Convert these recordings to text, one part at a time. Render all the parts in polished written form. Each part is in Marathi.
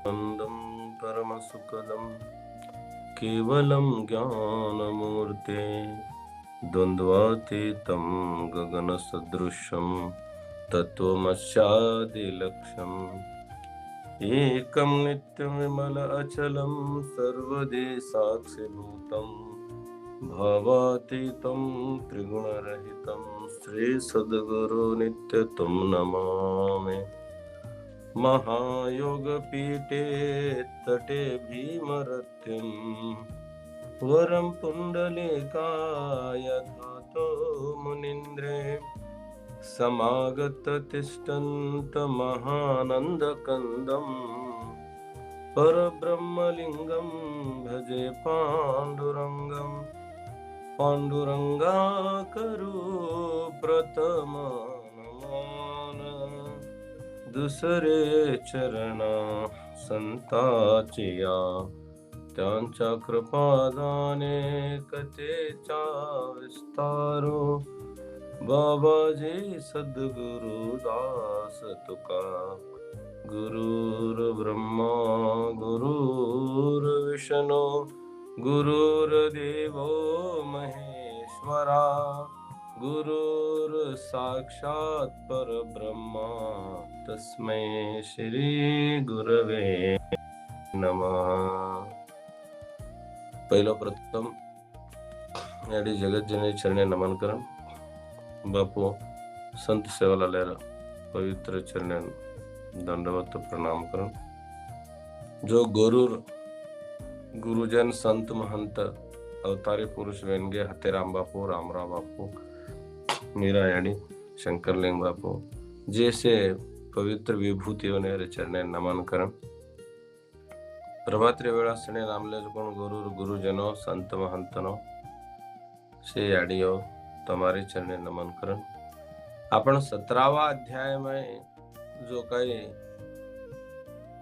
आनन्दं परमसुखदं केवलं ज्ञानमूर्ते द्वन्द्वातीतं गगनसदृशं तत्त्वमस्यादिलक्ष्यम् एकं नित्यविमल अचलं सर्वदे साक्षिभूतं भावातीतं त्रिगुणरहितं श्रीसद्गुरु नित्यं नमामि। महायोगपीठे तटे भीमरत्यं वरं पुण्डलीकाय धातो मुनीन्द्रे समागततिष्ठन्तमहानन्दकन्दं परब्रह्मलिङ्गं भजे पाण्डुरङ्गं पाण्डुरङ्गाकरो प्रथमनमन दुसरे चरणा संताचिया त्यांच्या कृपादाने कथेचा विस्तारो बाबाजी सद्गुरु दास तुका गुरुर्ब्रह्मा गुरुर्विष्णू गुरुर्देवो महेश्वरा गुरुर साक्षात परब्रह्मा तस्मै श्री गुरवे नमः। पहिलं प्रथम याडी जगतजननी चरणे नमन करण बापू संत सेवालालयाला पवित्र चरण्यान दंडवत प्रणाम करण। जो गुरुजन संत महंत अवतारी पुरुष वेणगे हतेराम बापू रामराव बापू मीरा याडी शंकरलिंग बापू जैसे पवित्र विभूतियों ने चरणे नमन करण। प्रभात्री वेळा सणे नामले कोण गुरुजनो संत महंतनो से याडियो तुम्हारे चरणे नमन करण। आपण 17वा अध्याय में जो काही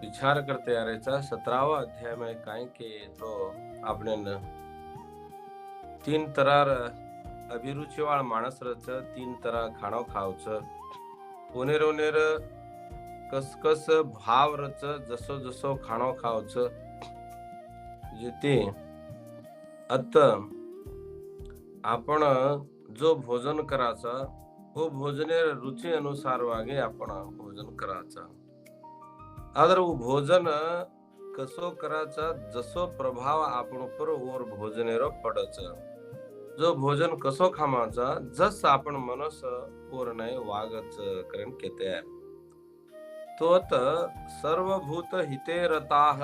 विचार करते आ रहे 17वा अध्याय में काय के तो आपने 3 तरह अभिरुचिवाळ माणस रच 3 तरह खाणो खावच ओनेर कस भाव रच जसो खाणो खावच जिथे आता आपण जो भोजन करायचा वो भोजनेर रुचि अनुसार वागे आपण भोजन करायचा आदर वो भोजन कसो करायचा जसो प्रभाव आपण पर ओर भोजनेरो पडच जो भोजन कसो खामाचा जस आपण मनस ओर नाही वागच करण केते तो अत सर्वभूत हिते रताह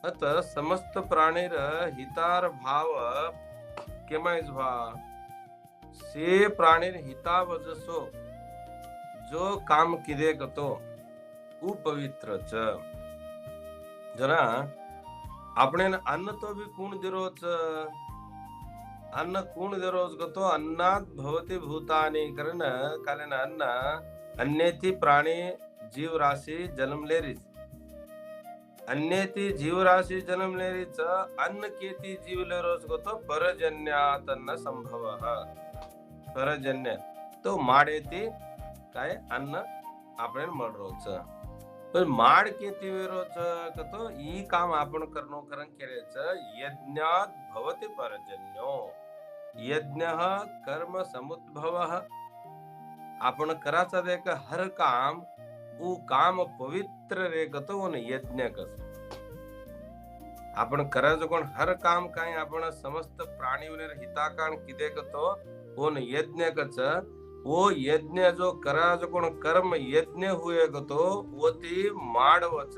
अत समस्त प्राणीर हितार भाव केमायज भा से प्राणीर हितावजसो जो काम किदे कतो उपवित्रच जना आपणे अन्न तो भी कोण दिरोच अन्न कोण दिरोज गतो अन्नात भवती भूतानी करण कालेन अन्न अन्येती प्राणी जीव राशी जन्मलेरीच अन्येती जीव राशी जन्मलेरीच अन्न केती जीवले रोज गतो परजन्यात अन्न संभव परजन्य तो माडेती काय अन्न आपण मळ रोज पण माड केती रोज कतो ई काम आपण करनो करण केलेच यज्ञात भवती परजन्यो यज्ञः कर्म समुद्भवः आपण कराचा देख हर काम वो काम पवित्र रे गतो वन यज्ञ कस आपण करायचं कोण हर काम काय आपण समस्त प्राणीवर हिताकाण किदे कतो वन यज्ञ कच वो यज्ञ जो करायचं कोण कर्म यज्ञ हुए गतो वो ती माडवच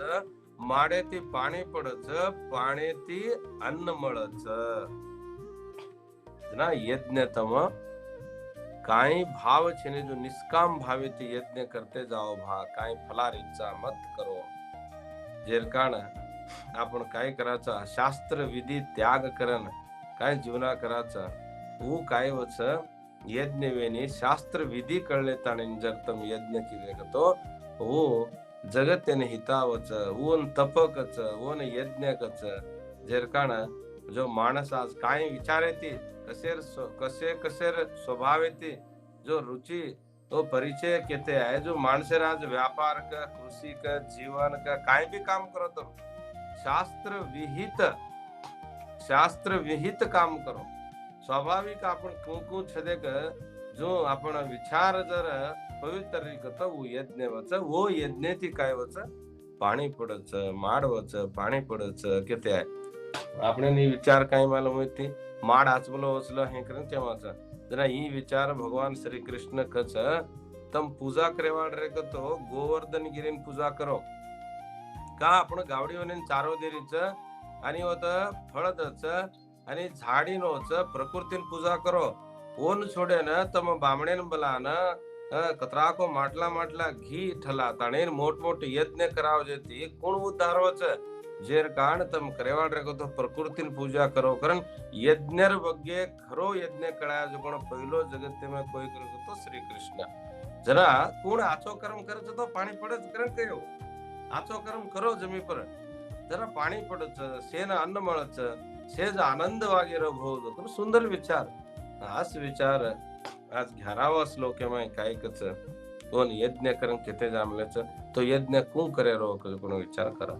माडेती पाणी पडच पाणेती अन्न मळच ना यज्ञ तम काही भाव छेने जो निष्काम भावे ते यज्ञ करते जाओ भा काही फलार इच्छा मत करो जेर कारण आपण काय करायचा शास्त्र विधी त्याग करण काय जीवना करायचा वो काय वच यज्ञ वेनी शास्त्र विधी कळले ताणे जर तम यज्ञ केले तो वो जगतेने हितावच ऊन तपकच ऊन यज्ञकच जेर कारण जो माणस आज काय विचार येते कसे स्वभाव येते जो रुची तो परिचय केते आहे जो माणसेर आज व्यापार का कृषी का जीवन का काय बी काम करो तो शास्त्र विहित काम करो स्वाभाविक आपण कुंकू छदेक जो आपण विचार जर पवित्र रिकत वो यज्ञ वच वो यज्ञ ती काय वच पाणी पडच माड वच पाणी पडच केते आहे આપણે ની વિચાર કઈ માલુમ હતી માડ આચમલો વચલો હે કરે તેમાં જરા ઈ વિચાર ભગવાન શ્રી કૃષ્ણ કચ તમ પૂજા કરેવાડ રે તો गोवर्धन गिरीन पूजा करो का आपण गावडीઓને ચારો દેરીच आणि होत फळदच आणि झाडीनोच प्रकृतीन पूजा करो ओन छोडे न तम बामणेन बलान कतरा को માટલા ઘી ठला ताणेन मोठ मोठ यज्ञ कराव जेती कोण उद्धारवच जेर कारण तम करेवाड रे तो प्रकृतीन पूजा करो कारण यज्ञर बग्गे खरो यज्ञ कळाया जो कोण पहिलो जगत में कोई करो तो श्री कृष्ण जरा कोण आचो कर्म करच तो पाणी पडच कारण कयो आचो कर्म करो जमी पर जरा पाणी पडच सेन अन्न मळच सेज आनंद वागेरो भोग तो सुंदर विचार हाच विचार आज 11वा श्लोक में काय कच कोण यज्ञ करन केते जामलेच तो यज्ञ कू करे रो कोण विचार करा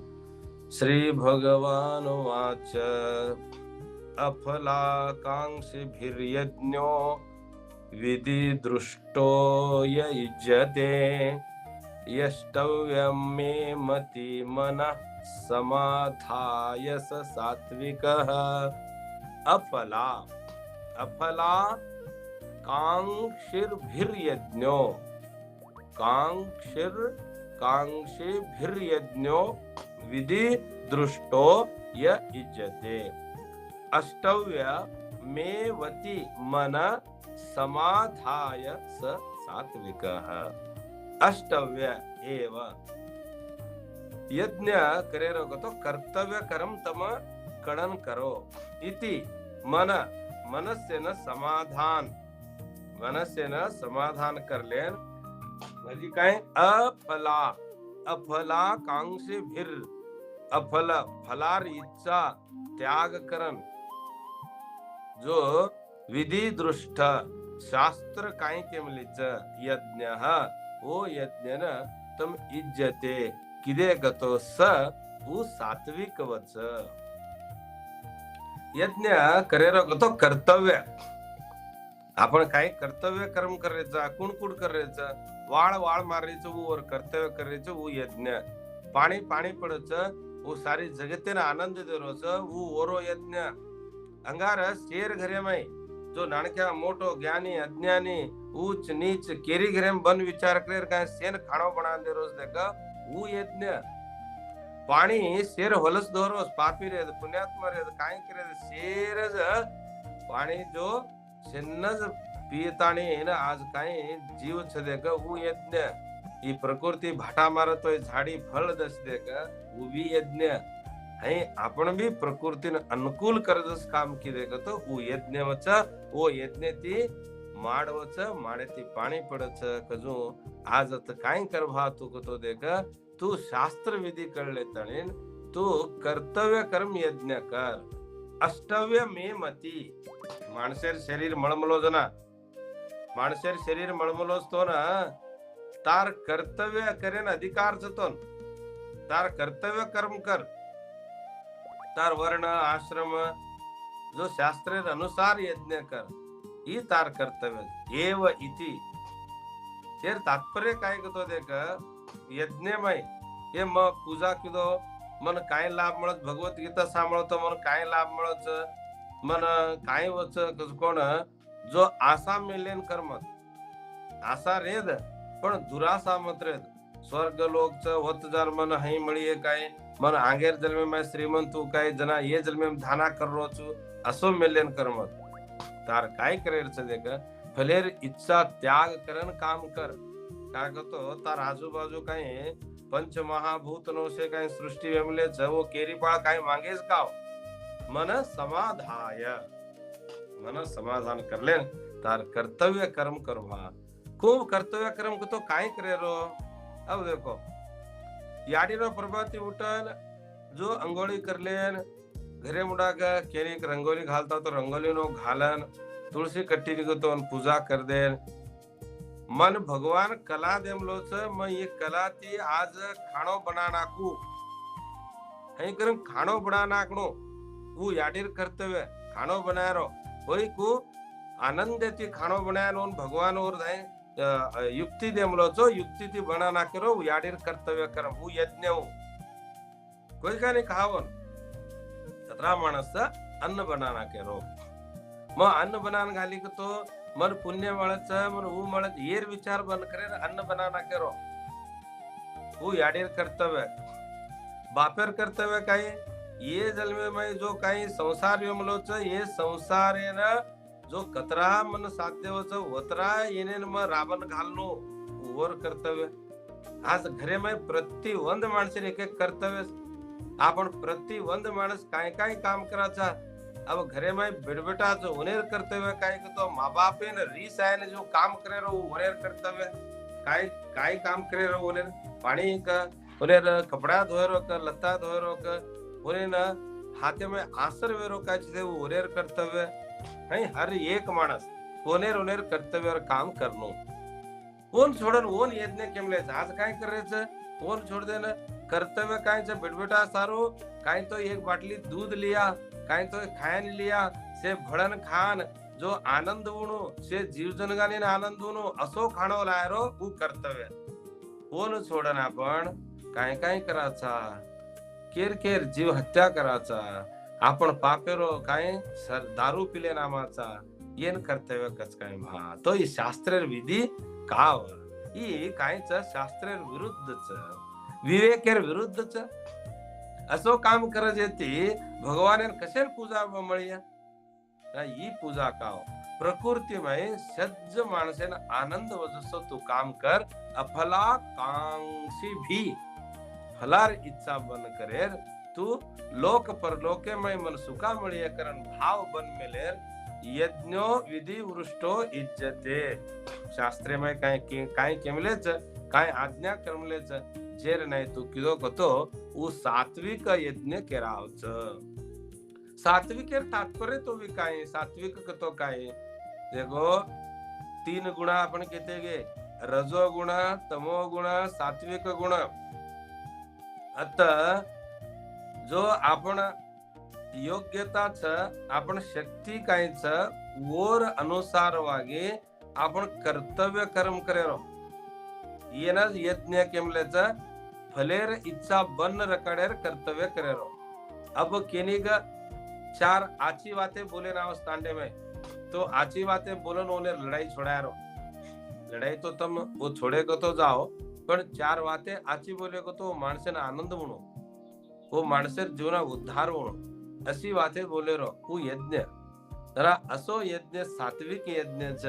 श्री भगवान वाच अफलाकांक्षिभिर्यज्ञो विधि दृष्टो युज्यते यष्टव्यं मे मति मनः समाधाय स सात्विकः अफला कांक्षिभिर्यज्ञो कांक्षिभिर्यज्ञो विधि दृष्टो य इज्जते अष्टव्य मे वति मन समाधाय स सात्विकः अष्टव्य एव यज्ञ करे तो कर्तव्य कर्म तम कणन करो इति मनस्य न समाधान कर लेन म्हणजे काय अफलाकांक्षिभिर अफल फलार इच्छा त्याग करन जो विधि दृष्ट शास्त्र काय केमलीच यज्ञ ओ यज्ञ न तम इज्जते किदे गतो स वो सात्विक वच यज्ञ करेरो गतो कर्तव्य आपण काय कर्तव्य कर्म करायचा कुणकुड करायचं वाळ मारायचं वर कर्तव्य करायचं वो यज्ञ पाणी पडच वो सारी जगतेने आनंद देरोच वो ओरो यज्ञ अंगार शेर घरे में जो नाणक्या मोटो ज्ञानी अज्ञानी ऊंच नीच केरी घरे में बन विचार करे काय सेन खाणो बना दे रोज देखा वो यज्ञ पाणी शेर होलस दोरोस पापी रे पुण्यात्मा रे काय करे शेरज पाणी जो शेनज पियताणी ना आज काय जीव छ देख वो यज्ञ ही प्रकृती भाटा मारतोय झाडी फळ दस देख वो भी यज्ञ है आपण भी प्रकृतीने अनुकूल करजस काम की देख तो वो यज्ञ वच वो यज्ञ ती माडवच माडेती पाणी पडच कजू आज काय करभा तू तो देख तू शास्त्र विधी कळले तणीन तू कर्तव्य कर्म यज्ञ कर अष्टव्य मे मती माणसेर शरीर मळमलो जना माणसेर शरीर मळमलोच तो ना तार कर्तव्य करेन अधिकार जतो तार कर्तव्य कर्म कर तार वर्ण आश्रम जो शास्त्र अनुसार यज्ञ कर ही तार कर्तव्य एव इति तेर तात्पर्य काय गतो देख यज्ञमय हे म पूजा किदो मन काय लाभ मिळत भगवत गीता सांभाळतो मन काय लाभ मिळत मन काय वच कोण जो आशा मिलेन कर्म आशा रेद पण दुराशा मत रेद स्वर्ग लोक च वत जार मन हई मळीए काय मन आंगेर जन्मे में श्रीमंत तू काय जना ये जन्मे में धाना कर रो छु असो मिलेन कर्म तार काय करेर छ देख फलेर इच्छा त्याग करन काम कर काय गतो तार आजूबाजू काय पंच महाभूत नो से काय सृष्टि वेमले छ वो केरी पाळ काय मांगेस काव मन समाधान कर लेन तार कर्तव्य कर्म करवा खूब कर्तव्य कर्म को तो काय करे रो अब देखो याडी रो प्रभाती उठन जो अंगोळी करलेन घरे मुडा का केरी रंगोली घालता तो रंगोली नो घालन तुलसी कट्टी निगतो पूजा कर देन मन भगवान कला देमलो छ, मग ये कला ती आज खाणो बना नाखू, અહીં કરમ ખાણો બના નાખણો હું યાડીર કર્તવ્ય ખાણો બનાયરો હોય કુ આનંદ દેતી ખાણો બનાયરો ભગવાન ઓર થાય યુક્તિ દેમલો છો, યુક્તિ થી બના નાખેરો યાડીર કર્તવ્ય કરમ હું યજ્ઞ હું કોઈ કાને ખાવન તતરા માણસ અન્ન બના નાખેરો મग अन्न बनान घाली तो मन पुण्य મળત मन હું મળત येर विचार बन करे अन्न बना नाखेरो હું याडीर कर्तव्य बापेर कर्तव्य काय ये जन्मे में जो काही संसार यमलो छ ये संसार आहे ना जो कतरा मन साध्य होतरा येने मग राबण घालनो वर कर्तव्य आज घरे में प्रतिवंद माणसे एक एक कर्तव्य आपण प्रतिवंद माणस काय काय काम करायचा अब घरे में बेटबेटा जो उनेर कर्तव्य काय तो माँ बाप ने रीस आहे ने जो काम करे रो उनेर कर्तव्य काय काय काम करे रो उनेर पाणी का उनेर कपड़ा धोए रो का लत्ता धोए रो का उनेर हाथे में आसर वेरो का चीजे उनेर कर्तव्य है हर एक माणस उनेर उनेर कर्तव्य और काम करनो ओन छोड़न ओन यज्ञ केमले आज काय करायचं ओन छोड़ देना कर्तव्य काय छ बेटबेटा सारो काय तो एक बाटली दूध लिया काय तो खायन लिया से भड़न खान जो आनंद उणो से जीव जनगाने आनंद उणो असो खाणो लायरो उ कर्तव्य ओन छोड़न आपण काय काय करायचा केर केर जीव हत्या करायचा आपण पापेरो काय दारू पिले नामाचा येन कर्तव्य कच काय भा तो ही शास्त्र विधी काव ही कायच शास्त्र विरुद्धच विवेकेर विरुद्धच असो काम करत येते भगवान कशेल पूजा मळिया ही पूजा काव प्रकृतीमय सज्ज माणसेन आनंद वजसो तू काम कर अफलाकांक्षी भी फलार इच्छा बन करेर तू लोक परलोके में मन सुखा मळिया करन भाव बन मेलेर यज्ञो विधि वृष्टो इज्जते शास्त्रे में काय केमलेच काय आज्ञा करमलेच जेर नाही तू किदो कतो उ सात्विक यज्ञ केरावच सात्विकेर तात्पर्य तो भी काय सात्विक कतो काय देखो तीन गुणा आपण किती गे रजो गुण तमो गुण सात्विक गुण आता जो आपण योग्यताच आपण शक्ती कायच वोर अनुसारವಾಗಿ आपण कर्तव्य कर्म करेरो येना यज्ञ केमलेच फलेर इच्छा बन रकडेर कर्तव्य करेरो अब केनिग चार आची बातें बोले ना स्टांडे में तो आची बातें बोलन ओने लड़ाई छोड़ारो लड़ाई तो तुम वो छोड़े को तो जाओ पण चार बातें आची बोले को तो माणसेना आनंद म्हणो वो माणसेर जीवना उद्धार म्हणो अशी बातें बोले रो वो यज्ञ जरा असो यज्ञ सात्विक यज्ञच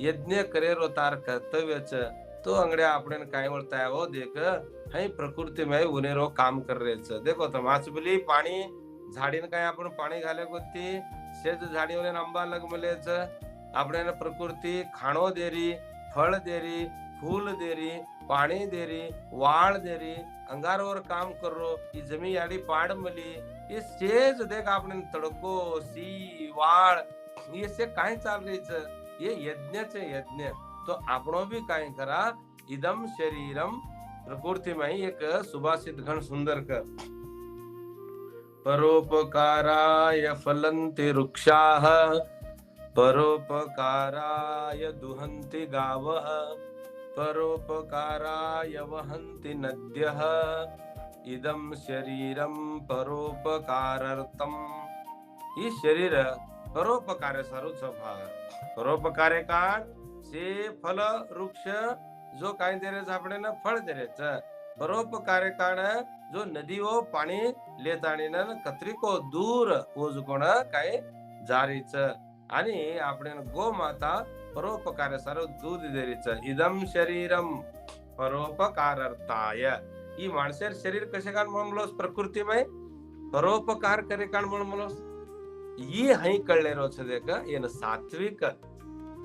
यज्ञ करेरो तार कर्तव्यच तो अंगड्या आपण काय बोलताय वो देख है प्रकृति में उनेरो काम कर रेच देखो तो माचबली पाणी झाडीन काय आपण पाणी घाले गोती शेज झाडीवर आंबा लग मलेच आपण प्रकृति खाणो देरी फळ देरी फूल देरी पाणी देरी वाळ देरी अंगारवर काम करो ई जमी याडी पाड मली ये शेज देख आपण तड़को सी वाळ ये से काय चाल रहीच ये यज्ञच यज्ञ तो आपणो भी काय करा इदम शरीरम प्रकृति में एक सुभाषित घन सुंदर कर परोपकाराय फलन्ति वृक्षाः परोपकाराय दुहन्ति गावः परोपकाराय वहन्ति नद्यः इदम शरीरम परोपकारार्थम ये शरीर परोपकार सारूच भाग परोपकार काळ से फल वृक्ष जो काय देरेच आपण ना फळ देरेच परोपकार काळ जो नदी वो पाणी लेताणी न कत्रिको दूर ओजकोण काय जारीच आणि आपण गोमाता परोपकार सारो दूध देरीच इदम शरीरम परोपकारार्थाय ई माणसेर शरीर कशे काण म्हणलोस प्रकृतीमय परोपकार करे काण म्हणलोस ई हई कळले रोच देख येन सात्विक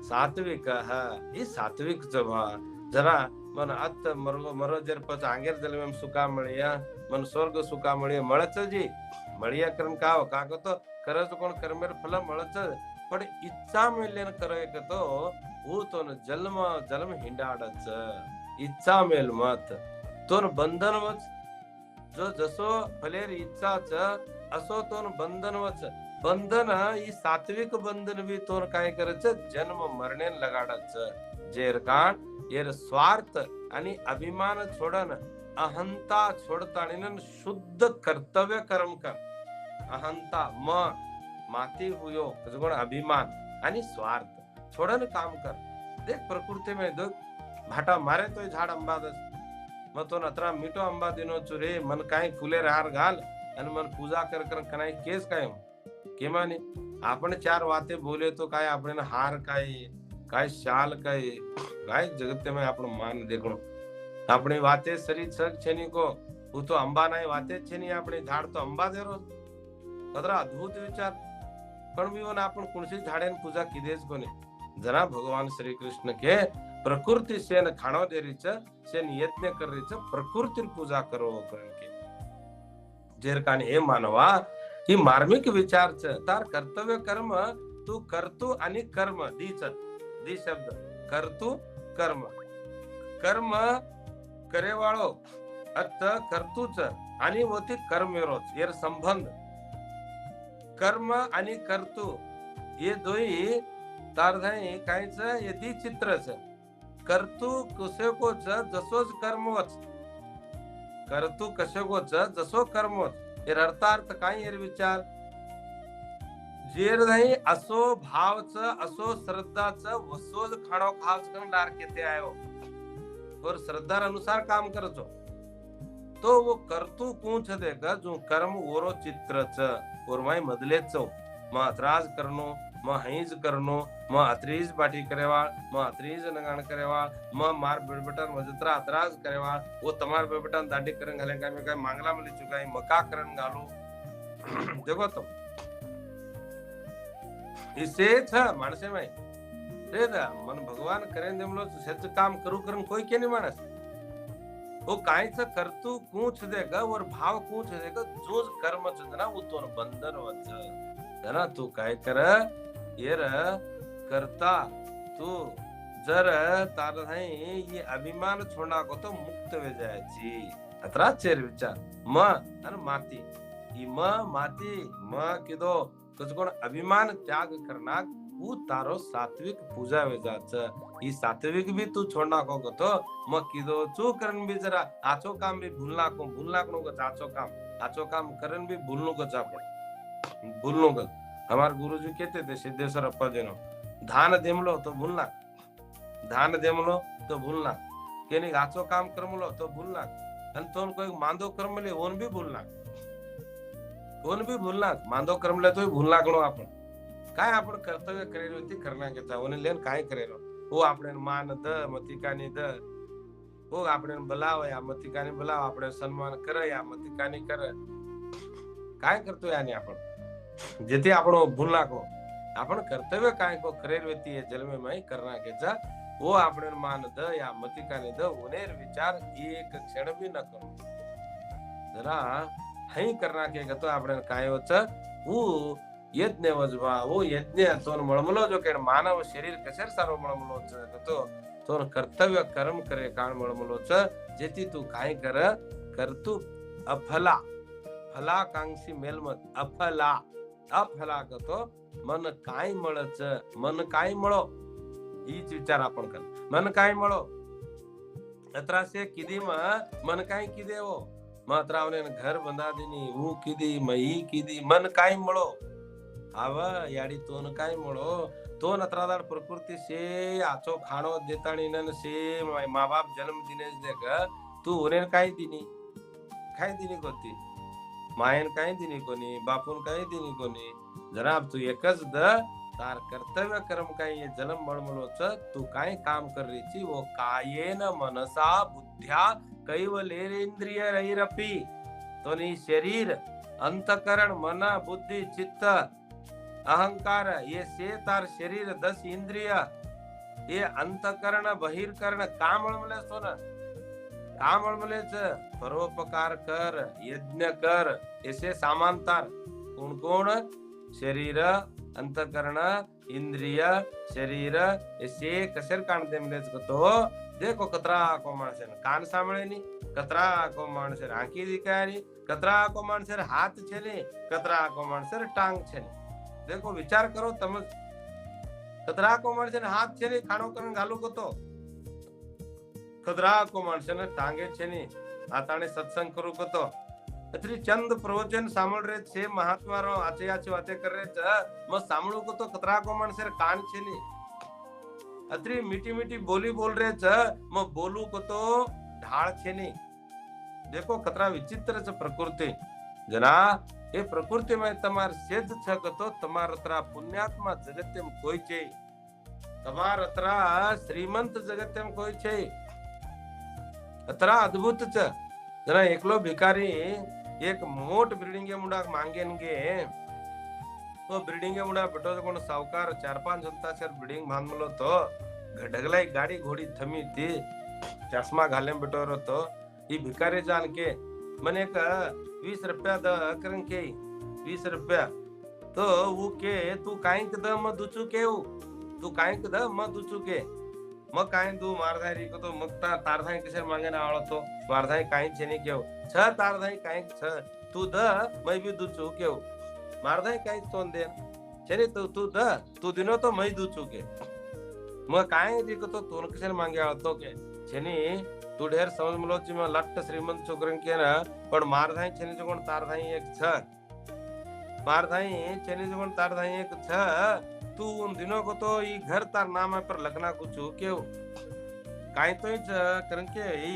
सात्विक हा ई सात्विक जवा जरा मन अत मरो जर पच आंगेर जलमेम सुका मळिया मन स्वर्ग सुका मळिया मळच जी मळिया करन काव काको तो करज कोण कर्मेर फल मळच पण इच्छा मिळलेन करो एक तो तोन जन्म जन्म हिंडाडच इच्छा मेल मत तोन बंधनवच जो जसो फलेर इच्छाच असो तोन बंधनवच बंधन ही सात्विक बंधन भी तोन काय करायचं जन्म मरणे लगाडच जेर काण येर स्वार्थ आणि अभिमान छोडन अहंता छोडताना शुद्ध कर्तव्य कर्म कर अहंता माती हुयो गुण अभिमान आणि स्वार्थ छोडन काम कर देख प्रकृति में देख भाटा मारे तो झाड अंबादस मग तो नत्रा मीठो अंबा दिनो चुरे मन काय फुले राहार घाल आणि मन पूजा कर कर कनाई केस काय केमाने आपण चार वाते बोले तो काय आपण हार काय शाल काय जगत में आपण मान देखणो अपनी वाते शरीर सग छेनी को वो तो अंबा नाही वाते छेनी अपने झाड तो अंबा दे रोज कदरा अद्भुत विचार पण भी आपण कोणशी झाडेन पूजा किदेच कोणी जरा भगवान श्री कृष्ण के प्रकृति सेन खाणो देरीच सेन यज्ञ करीच प्रकृति पूजा करो करण के जेर कान हे मानवा ही मार्मिक विचारच तार कर्तव्य कर्म तू करतो आणि कर्म दी शब्द करतो कर्म कर्म करेवाळो अत कर्तूच आणि वती कर्मेरोच येर संबंध कर्म आणि कर्तू ये दोई तार धाई कायच यदी चित्रच कर्तू कसेकोच जसोच कर्मवच कर्तू कसेकोच जसो कर्मवच येर अर्थार्थ काय येर विचार जेर धाई असो भावच असो श्रद्धाच वसोज खाणो खावच कन डार केते आयो और श्रद्धा अनुसार काम करचो तो वो कर्तू पूछ देगा जो कर्म ओरो चित्रच और माय मदलेच म अतराज करनो म हईज करनो म अतरीज बाटी करेवाळ म अतरीज नगाण करेवाळ म मार बेबटन मजत्रा अतराज करेवाळ वो तमार बेबटन दाडी करन घाले काय मी काय मांगला मली चुकाई मका करन घालो देखो तो इसे छ माणसे माय रे दा मन भगवान करेन देमलो सच काम करू करन कोई के नहीं मानस वो कायच करतू कूच देगा और भाव कूच देगा जो कर्म जना वो तो बंधन वच जना तू काय कर येर करता तू जर तार नाही ये अभिमान छोडा को तो मुक्त वे जायची अतरा चेर विचार म आणि माती ही माती किदो तुझ कोण अभिमान त्याग करना वो तारो सात्विक पूजा वे जाच ही सात्विक भी तू छोड़ना को तो म किदो चू करन भी जरा आचो काम भी भूलना को आचो काम करन भी भूलनो को भूलनो को हमारे गुरुजी कहते थे सिद्धेश्वर अप्पा जी नो धान देमलो तो भूलना केनी आचो काम करमलो तो भूलना आणि तो कोई मांदो करमले ओन भी भूलना मांदो करमले तो भूलना गणो आपण काय आपण कर्तव्य करेलो ती करना के चावने लेन काय करेलो वो आपने मान द मतिकानी द वो आपने बुलाव या मतिकानी बुलाव आपने सन्मान कर या मतिकानी कर काय करतो यानी आपण जेथे आपण भूलना को आपण कर्तव्य काय को करेलो ती जन्म में करना के चा वो आपने मान द या मतिकानी द उनेर विचार एक क्षण भी न करो जरा हई करना के गतो आपने काय होच वो यज्ञ वजवा वो यज्ञ तोन मळमलो जो के मानव शरीर कशेर सारो मळमलो तो कर्तव्य कर्म करे काण मळमलो जेती तू काय कर तू फलाकांक्षी मेलमत अफला गतो मन काय मळो हीच विचार आपण कर मन काय मळो अत्रासे किदी मन काय किदे हो मात्रावने घर बंधा दिनी वो किदी मई किदी मन काय मळो आव याडी तोन काय मळो तोन अत्रादार प्रकृति से आचो खाणो देताणी नन से माँ बाप जन्म दिनेच देख तू उनेन काय दिनी कोती मायन काय दिनी कोणी बापून काय दिनी कोणी जनाब तू एकच द तार कर्तव्य कर्म काय ये जन्म मळमळोच तू काय काम कर रही वो कायेन मनसा बुद्ध्या कैवलेन्द्रिय रैरपी तोनी शरीर अंतकरण मन बुद्धि चित्त अहंकार ये से तार शरीर 10 इंद्रिय ये अंतकरण बहिर्करण काम मळमले सोना काम मळमलेच परोपकार कर यज्ञ कर ऐसे समांतर कोण शरीर अंतकरण इंद्रिय शरीर ऐसे कशेर काढते मिलेच तो देखो कतरा को माणसे कान सांभळे नी कतरा को माणसे आंखी दिखारी कतरा को माणसे हाथ छे ने कतरा को माणसे टांग छे ने देखो विचार करो तम कतरा को माणसे हाथ छे ने खाणो करण घालू को तो कतरा को माणसे टांगे छे ने आताने सत्संग करू को तो अतरी चंद प्रवचन सांभळ रे छे महात्मा रो आचे आचे वाते कर रे म सांभळू को तो कतरा को माणसे कान छे ने अतरी मीठी मीठी बोली बोल रहे म बोलू को तो ढाळ छे ने देखो कतरा विचित्र छ प्रकृति जना ए प्रकृति में तमार सेज छ तो तमार अतरा पुण्यात्मा जगत में कोई छे तमार अतरा श्रीमंत जगत में कोई छे अतरा अद्भुत छ जना एकलो भिकारी एक मोट बिल्डिंग मुंडा मांगेनगे तो बिल्डिंग मुंडा बेटो कोण सावकार 4-5 जनता बिल्डिंग बांधलो तो ढगलाई गाड़ी घोड़ी थमी थी चश्मा घाले बेटो रो तो ई भिकारी जान के मने का 20 रुपया द करन के 20 रुपया तो वो के तू काई द म दुचू के तू काई द म दुचू के म काई दू मारधारी को तो मगता तारधाई किसे मांगे ना आवळो तो मारधाई काई छेनी केव छ तारधाई काई छ तू द मैं भी दुचू केव मारधाई काई तोन दे छेनी तू द तू दिनो तो मैं दुचू के म काई दी को तो तोन किसे मांगे आवळो तो के छेनी तू ढेर समझ मलो ची म लट्ट श्रीमंत छोकरन के ना पण मारधाई छेनी जो कोण तारधाई एक छ मारधाई छेनी जो कोण तारधाई एक छ तू उन दिनों को तो ई घर तार नाम है पर लगना कुछ क्यों काई तो करन के ई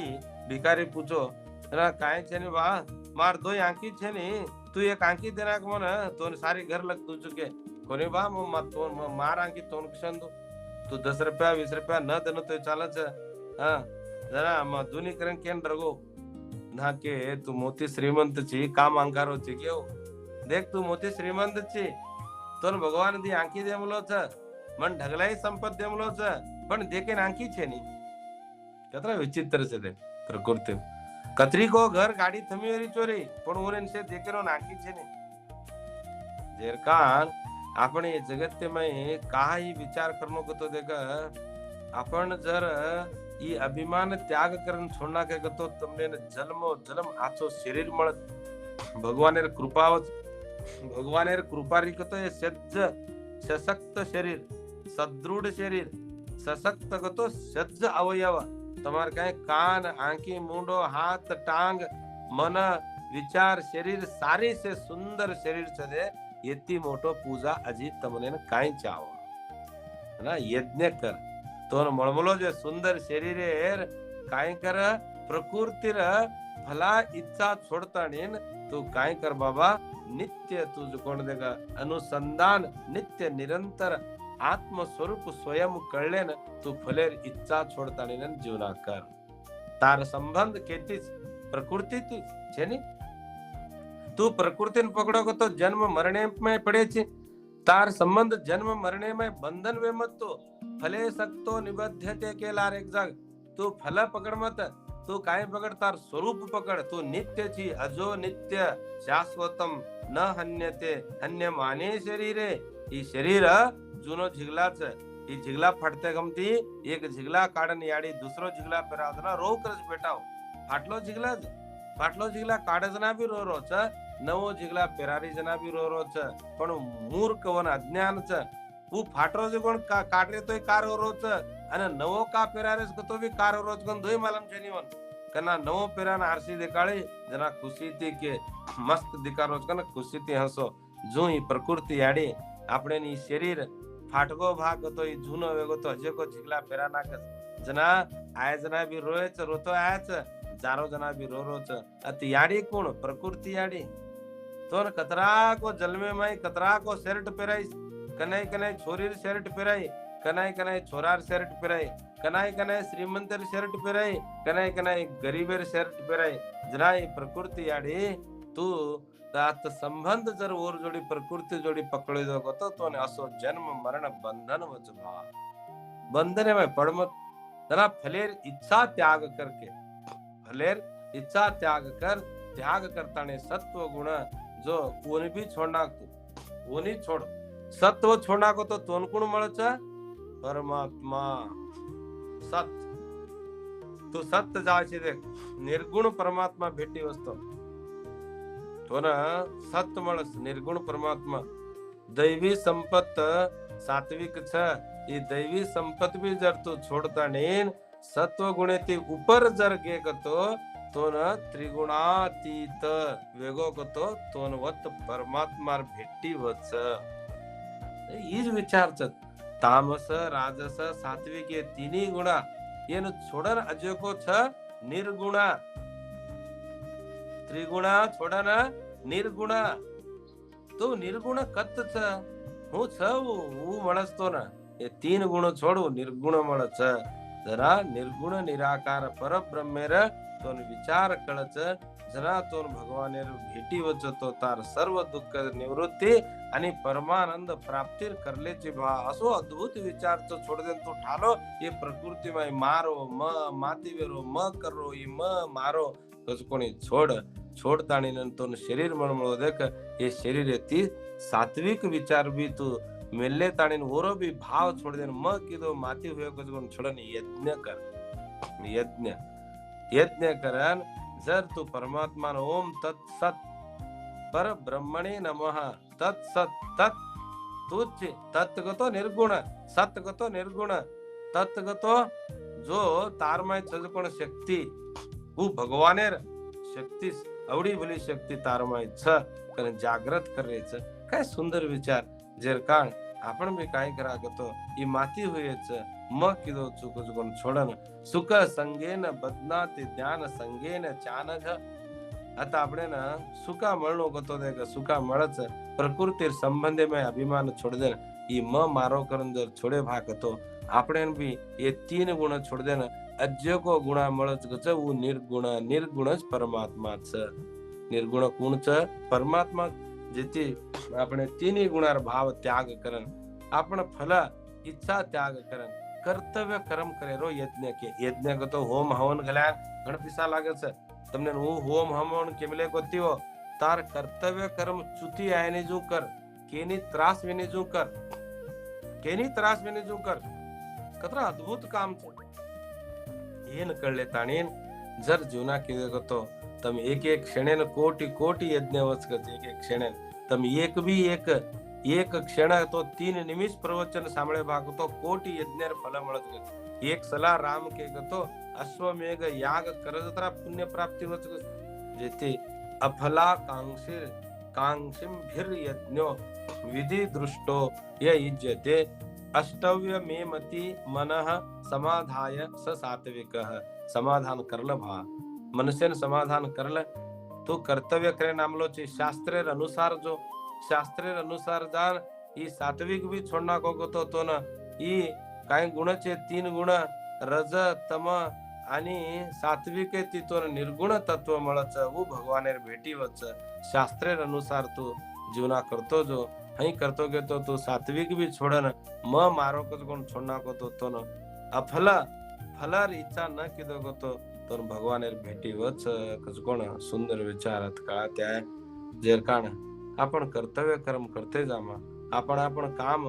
भिकारी पूछो ना काई छे ने वाह मार दो आंखी छे ने तू एक आंखी देना को मन तो सारी घर लग तू चुके कोने बा मत तो मार आंखी तोन किशन दो तू 10 रुपया 20 रुपया न देनो तो चालच हां जरा म दुनी करन केन रगो ना के तू मोती श्रीमंत छी काम अंगारो छी क्यों देख तू मोती श्रीमंत छी तो भगवान दी आंखी देमलो छ मन ढगलाई संपत देमलो छ पण देखे आंखी छे नी कतरा विचित्र छे ते प्रकृति कतरी को घर गाड़ी थमी री चोरी पण ओरेन से देखे नो आंखी छे नी जेरकान आपण जगत में काही विचार करनो को तो देखा आपण जर ई अभिमान त्याग करन छोड़ना के तो तुमने जन्मो जन्म आछो शरीर मळ भगवानेर कृपावत भगवानेर कृपारी को तो ये सज्ज सशक्त शरीर सदृढ़ शरीर सशक्त को तो सज्ज अवयव तमार कहीं कान आंखी मुंडो हाथ टांग मन विचार शरीर सारी से सुंदर शरीर छे येती मोटो पूजा अजी तमने काई चाहो है ना यज्ञ कर तो मळमळो जे सुंदर शरीर काई कर प्रकृतिर भला इच्छा छोड़ताणीन तू काई कर बाबा नित्य तुझ कोण देगा अनुसंधान नित्य निरंतर आत्म स्वरूप स्वयं कळले न तू फलेर इच्छा छोड़ताणी न जीवना कर तार संबंध केतीच प्रकृति छे ने तू प्रकृति पकड़ो को तो जन्म मरने में पड़े छे तार संबंध जन्म मरने में बंधन वे मत तो फले सकतो निबद्धते के लार एक जग तू फल पकड़ मत तू काय पकड़ तार स्वरूप पकड़ तू नित्य छी अजो नित्य शाश्वतम न हन्यते हन्य माने शरीरे ई शरीर जुनो झिगलाच ई झिगला फटते गमती एक झिगला काढन याडी दुसरो झिगला पेरावजना रो करज बेटाव फाटलो झिगला काढजना बी रो रोच नवो झिगला पेरारी जना बी रो रोच पण मूर्ख वन अज्ञान छ वो फाटरो जे कोण काढरे तोय कार रोच અને નવો કા પેરારેસ કતો બી કાર રોજ ગન દોય માલમ છે ની વન કના નવો પેરાના આરસી દેખાળી જરા ખુશી થી કે મસ્ત દિકારો કને ખુશી થી હસો જો ઈ પ્રકૃતિ આડી આપણે ની શરીર ફાટકો ભાગ તો ઈ જૂનો વેગો તો હજે કો જીગલા પેરાના કે जना आय जना बी रोयच रोतो आयच जारो जना बी रो रोच अति याडी कोण प्रकृति याडी तो कतरा को जन्मे में कतरा को शर्ट पेराई कनाई कनाई छोरी शर्ट पेराई कनाई कनाई छोरार शर्ट पेराई कनाई कनाई श्रीमंतर शर्ट पेराई कनाई कनाई गरीबेर शर्ट पेराई जना प्रकृति याडी तू तात संबंध जर ओर जोडी प्रकृति जोडी पकड़ी दो तो ने असो जन्म मरण बंधन वच भा बंधन में पड़मत जना फलेर इच्छा त्याग करके फलेर इच्छा त्याग करता ने सत्व गुण जो कोणी भी छोड़ना तू कोणी छोड़ सत्व छोडनाको तो तोन कोण मळच परमात्मा सत तू सत्य जायचे देख निर्गुण परमात्मा भेटी वस्तो तो ना सत्य मळस निर्गुण परमात्मा दैवी संपत सात्विक छ ही दैवी संपत भी जर तू छोडता नेन सत्व गुणे ती ऊपर जर गे कतो तो न त्रिगुणातीत वेगो कतो तोन वत परमात्मा भेटी वच हीच विचारच तामस राजस सात्विक ये तिन्ही गुणा ಏನು છોડન અજકો છ નિર્ગુણ ત્રિગુણ છોડન નિર્ગુણ તો નિર્ગુણ કત છ હું છ હું મળસતો ને એ तीन ગુણ છોડું નિર્ગુણ મળે છે જરા નિર્ગુણ નિરાકાર પરબ્રહ્મેર તો વિચાર કળચ જરા તો ભગવાને भेटी वचतो तार सर्व दुःख निवृत्ती आणि परमानंद प्राप्तीर करलेची भा असो अद्भुत विचारचं छोड दे तो ठालो ये प्रकृती माय मारो म माती वेरो म करो ये म मारो कस कोणी छोडताणी नंतर शरीर म्हणमळो देख हे शरीर ती सात्विक विचार भी तू मेल्ले ताणी ओरो भी भाव छोड दे म किदो माती होय कस कोण छोडन यज्ञ करन जर तू परमात्मा ओम तत्सत पर ब्रह्मणे नमः तत्सत तत् तुच्छ तत्गतो निर्गुण सत्गतो निर्गुण तत्गतो जो तारमय कोण शक्ती वो भगवानेर शक्ती आवडी भली शक्ती तारमय छ कारण जागृत करायचं काय सुंदर विचार जर का आपण बी काय करा गतो ही माती होयच मग किदो चुक चुकून छोडन सुख संगेन बदनाते ज्ञान संगेन चानघ आता આપણે ना सुखा મળનો ગતો દે કે સુખા મળચ પ્રકૃતિ સંબંધે में अभिमान छोड़ दे ई म मारो करन जर छोड़े भाग तो આપણે भी ये तीन गुण छोड़ दे अज्य को गुणा મળच गच वो निर्गुणच परमात्मा छ निर्गुण कोण छ परमात्मा जेती આપણે तीन गुणार भाव त्याग करन आपण फल इच्छा त्याग करन कर्तव्य कर्म करे रो यज्ञ के तो होम हवन घल्या गणपिसा लागे छ તમને હું હોમ હમણ કેમલે કોતીઓ તાર કર્તવ્ય કર્મ ચૂતી આયને જો કર કેની ત્રાસ વિને જો કર કતરા અદ્ભુત કામ છે ಏನ್ ಕಳ್ಳೆ ತಾಣೇನ್ ಜರ್ ಜೀವನ ಕಿದಗतो तम एक क्षणेन कोटि यज्ञ वचकत एक क्षणेन तम एक क्षण तो 3 निमिष प्रवचन सांभळे भागतो कोटि यज्ञर फल મળत एक सला राम के गतो अश्वमेघ याग करजतरा पुण्य प्राप्ती वचक जेते अफला कांक्षिम भीर यज्ञो विधि दृष्टो य युज्यते अष्टव्य मे मति मनः समाधाय स सात्विकः समाधान करल भा मनुष्यन समाधान करल तो कर्तव्य करे नामलो चे शास्त्रेर अनुसार जान ई सात्विक भी छोडना को तो न ई काय गुणचे 3 गुण रज तम आणि सात्विक तिथून निर्गुण तत्व મળच वो भगवानेर भेटी वच शास्त्रेर अनुसार तू जीवना करतो जो हई करतो गे तो तू सात्विक भी छोडन म मारो को कोण छोडना को तो न फलर इच्छा न किदो को तो भगवानेर भेटी वच कस कोण सुंदर विचारात काळा त्या जेर काण आपण कर्तव्य कर्म करते जामा आपण काम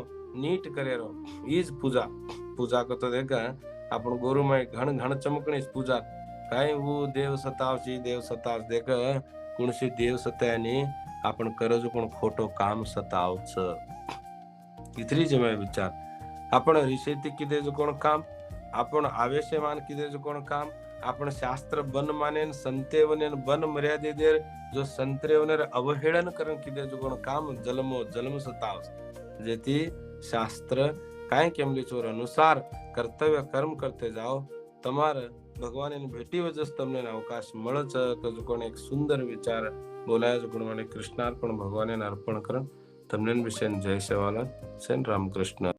नीट करे रो ईज पूजा करतो देख आपण गुरुमय घण चमकणीच पूजा काय वो देव सतावची देख कोणशी देव सत्याने आपण करज कोण खोटो काम सतावच इतरी जमे विचार आपण ऋषेती किदे जो कोण काम आपण आवेशमान किदे जो कोण काम आपण शास्त्र बन मानेन संतेवनेन बन मर्यादे देर जो संत्रेवनेर अवहेळन करण किदे जो कोण काम जलम सतावस जेती शास्त्र काय केमली चोर अनुसार कर्तव्य कर्म करते जाओ तमार भगवान भेटी वजस तमने अवकाश મળच तो कोण एक सुंदर विचार बोलाय जो कोण माने कृष्णार्पण भगवान अर्पण करन तमने विषय जय सेवालाल सेन रामकृष्ण।